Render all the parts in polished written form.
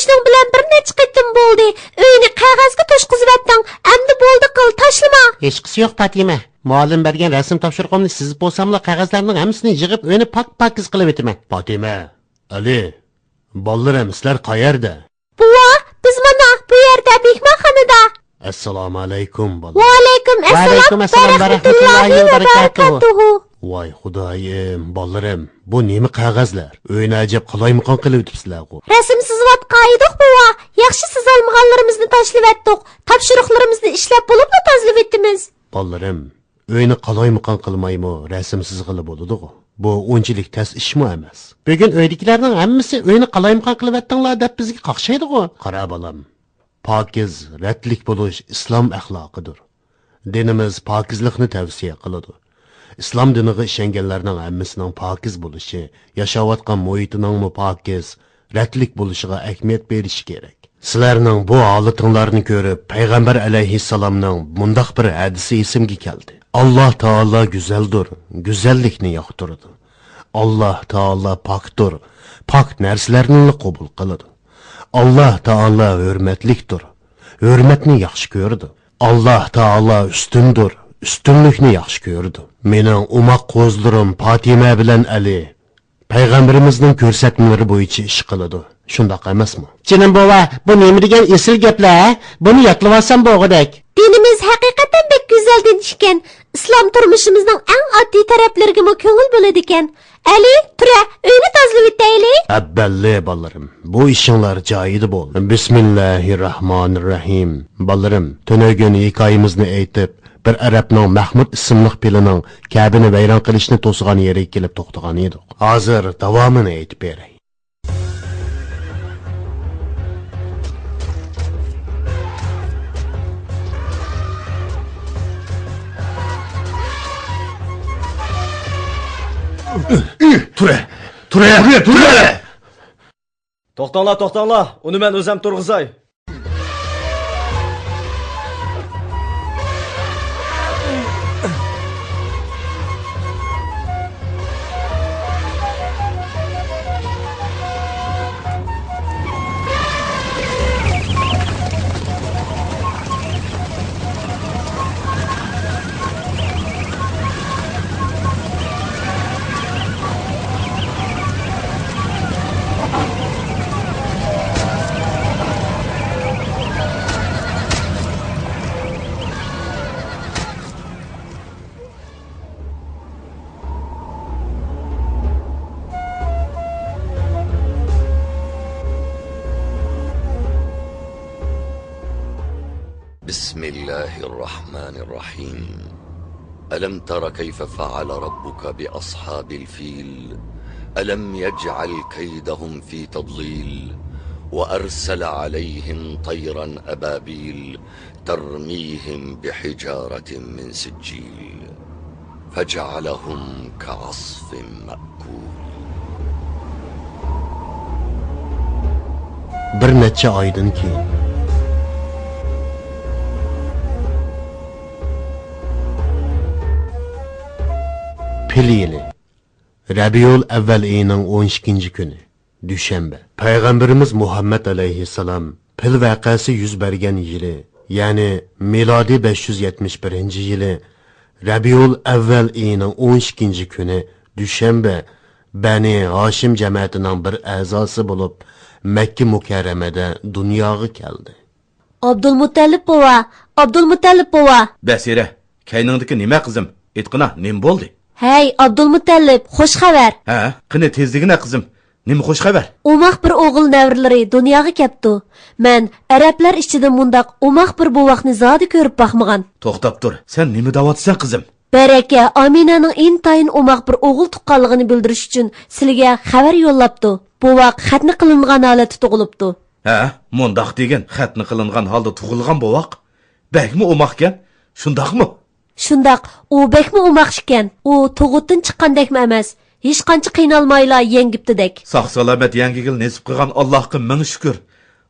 turmuşun bilen bir neçe qitim bo'ldi. Uyni qog'ozga to'shqizib endi bo'ldi qil tashlama. Hech qisi yo'q Fatima. Muallim bergan rasm topshiriqimni sizib bo'lsamla qog'ozlarning hammasini yig'ib uyni pak-pakiz qilib o'taman. Fatima, Ali, bolalarim sizlar qayerda? Buva, biz mana bu yerda mehmonxonada. Assalomu alaykum bola. Va alaykum assalom va rahmatullohi va barakatuhu. Voy xudoyim, bolalarim, bu nima qog'ozlar? Uyni ajab qaloymiqon qilib o'tibsizlar-ku. Rasm sizayotgan edik buva. Yaxshi siz olmaganlarimizni tashlab etdik. Topshiriqlarimizni ishlab bo'libmi tozalab etdimiz. Bolalarim, uyni qaloymiqon qilmaymi, rasm sizg'ili bo'ladi-ku. Bu unchalik tas ishmi emas. Bugun uydagilarning hammasi uyni qaloymiqon qilib etdinglar deb bizga qaqshaydi-ku. Qara bolam. Pokiz, ratlik bo'lish islom axloqidir. Dinimiz pokizlikni tavsiya qiladi. İslam diniga ishonganlarning hammasining pokiz bo'lishi, yashayotgan muhitining pokiz, ratlik bo'lishiga ahamiyat berish kerak. Sizlarning bu holatinglarni ko'rib, payg'ambar alayhissalomning mundaq bir hadisi esimga keldi. Alloh taolo go'zaldir, go'zallikni yoqtiradi. Alloh taolo pokdir, pok narsalarni qabul qiladi. Alloh taolo hurmatlikdir, hurmatni yaxshi ko'radi. Alloh taolo ustundir, ustunlikni yaxshi ko'rdi. Mening umoq qo'zlarim Fatima bilan Ali payg'ambarimizning ko'rsatmalari bo'yicha ish qiladi. Shundoq emasmi? Jinim bova, bu nima degan esil gaplar? Buni yodlab olsam bo'g'idek. Dinimiz haqiqatan bek go'zal din ekan. Islom turmushimizning eng oddiy taraflariga ko'ngil bo'ladi ekan. Ali, tura, uyni tozalab o'taylik. Abballe bolarim, bu ishinglar joyida bo'l. Bismillahirrohmanirrohim. Bolarim, tunagun hikoyamizni aytib, bir Arabning Mahmud ismli pilining Ka'bani vayron qilishni to'sgan yeriga kelib to'xtagan edi. Hozir davomini aytib beray. Tura. To'xtanglar, uni men o'zim turg'izay. بسم الله الرحمن الرحيم ألم تر كيف فعل ربك بأصحاب الفيل ألم يجعل كيدهم في تضليل وأرسل عليهم طيرا أبابيل ترميهم بحجارة من سجيل فجعلهم كعصف مأكول. برنتشا aydan keyin Piliyeli Rabiul avval ayının 12. günü Düşenbe. Peygamberimiz Muhammed aleyhisselam pil vakası yüz bergen yılı yani miladi 571. yılı Rabiul avval ayının 12. günü Düşenbe Bani Haşim cemaatinin bir azası bulup Mekke Mukerreme'de dünyaya geldi. Abdülmuttalib bova. Basira, kayningdiki nima qizim? Aytqina, nim bo'ldi? Hey Abdülmuttalib, xo'sh xabar. Ha, qani tezligina qizim. Nima xo'sh xabar? Umaq bir o'g'il navrilari dunyoga kelibdi. Men arablar ichida mundaq umaq bir buvaqni zodi ko'rib baxmagan. To'xtab tur. Sen nima da'vatsan qizim? Baraka Aminaning intayin umaq bir o'g'il tuqqanligini bildirish uchun sizga xabar yo'llabdi. Buvaq xatni qilingan holatda tug'ilibdi. Ha, mundaq degan xatni qilingan holda tug'ilgan buvaq? Bakmi umoqkan? Shundaqmi? Shundaq, u bekmi umaq ekan. U tug'utdan chiqqandekmi emas. Hech qancha qiynalmayla yengibdidek. Sog' salomat yangigil nasib qilgan Allohga ming shukr.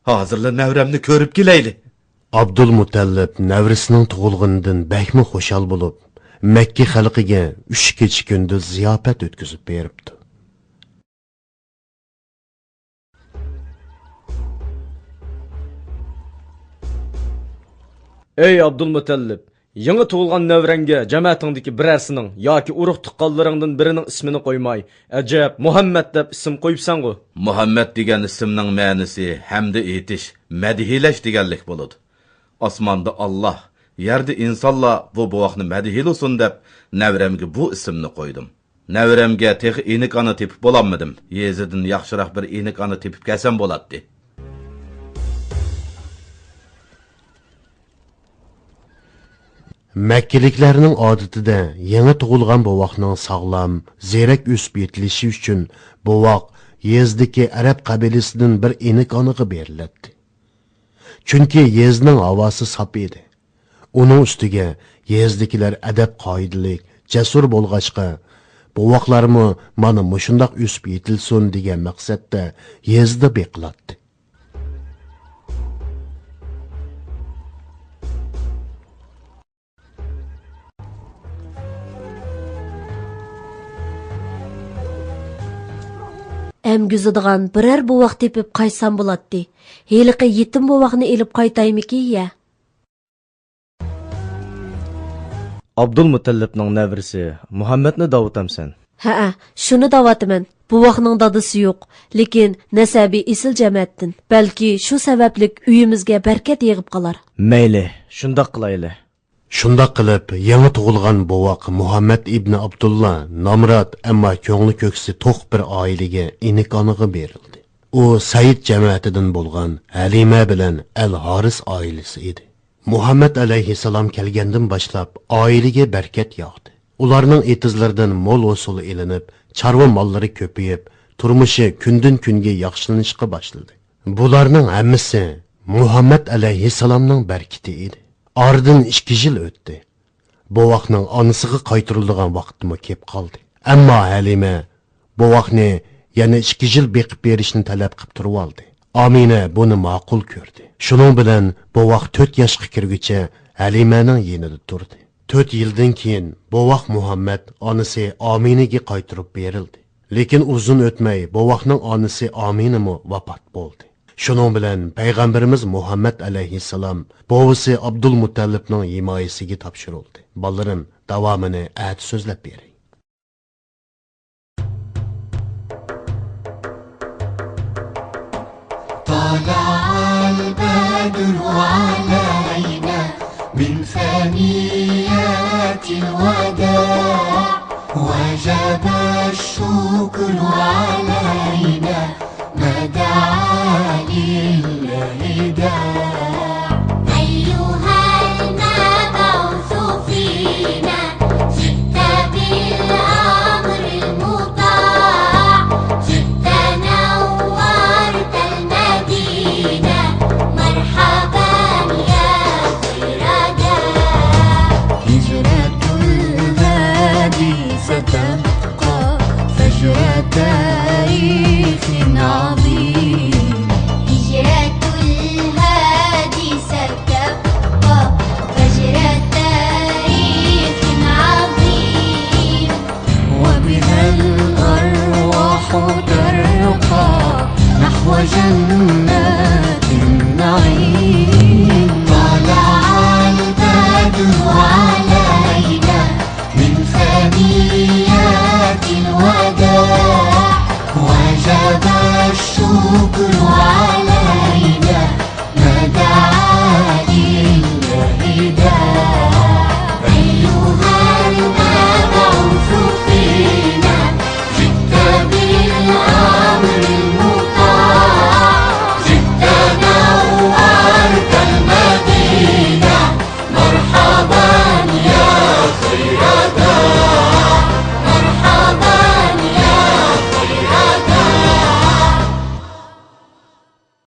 Hozirla navramni ko'rib kelayli. Abdulmutallib navrisining tug'ilganidan bakmi xushal bo'lib, Makka xalqiga 3 kecha kunduz ziyofat o'tkazib beribdi. Ey Abdulmutallib, yangi tug'ilgan navranga jamaatingdagi birarsining yoki urug' tuqqanlaringdan birining ismini qo'ymay, ajab Muhammad deb ism qo'yibsan-ku. Muhammad degan ismning ma'nosi hamda etish, madhilash deganlik bo'ladi. Osmonda Alloh, yerda insonlar bu buvoqni madhilusun deb navramga bu ismni qo'ydim. Navramga tex eniq ana tepib bo'lolmadim. Yezidan yaxshiroq bir eniq ana tepib kelsam bo'ladi. Makkaliklarning odatida yangi tug'ilgan bovoqning sog'lom, zerak o'sib yetilishi uchun bovoq yezdagi arab qabilasidan bir eniq aniga beriladi. Chunki yezning havosi sop edi. Uning ustiga yezdikilar adab qoidalik, jasur bo'lg'achqa bovoqlarmi mana mushundoq o'sib yetilsin degan maqsadda yezda beqiladi. Әмгүзідіған бірер бовақ тепіп қайсам болады. Хеліқі етім бовақны еліп қайтаймекі ия. Abdulmutallibning navrisi Muhammadni davutamsan. Ha, şunu davatımın. Buvaqның dadısı yo'q, lekin nasabi isil jamatdin. Balki shu sabablik uyimizga barkat yig'ib qolar. Mayli, shundoq qilayli. Shundoq qilib, yangi tug'ilgan bovoq Muhammad ibn Abdullah nomrod, ammo ko'ngli ko'ksi to'q bir oilaga iniqoniga berildi. U Said jamoatidan bo'lgan Halima bilan Al-Haris oilasi edi. Muhammad alayhissalom kelgandan boshlab oilaga barkat yog'di. Ularning etizlaridan mo'l usul elinib, chorva mollari ko'payib, turmushi kundan kunga yaxshilanishga boshladi. Bularning hammasi Muhammad alayhissalomning barkati edi. Oradan 2 yil o'tdi. Bovoqning onasiga qaytariladigan vaqtimi kelib qoldi. Ammo Halima bovoqni yana 2 yil beqib berishni talab qilib turib oldi. Amina buni ma'qul ko'rdi. Shuning bilan bovoq 4 yoshga kirguncha Halimaning yonida turdi. 4 yildan keyin bovoq Muhammad onasi Aminaga qaytarib berildi. Lekin uzun o'tmay bovoqning onasi Aminami vafot bo'ldi. Shuning bilan payg'ambarimiz Muhammad alayhissalom bovisi Abdulmutallibning himoyasiga topshirildi. Bolarim, davomini at so'zlab bering. طلع البدر علينا من ثنيات الوداع وجب الشكر علينا ما دعا لله داع أيها المبعوث فينا جئت بالأمر المطاع جئت نورت المدينة مرحبا يا خير داع هجرة الهادي ستبقى فجر تاريخ عظيم هجرة الهادي ستبقى فجر تاريخ عظيم وبها الأرواح ترقى نحو جنة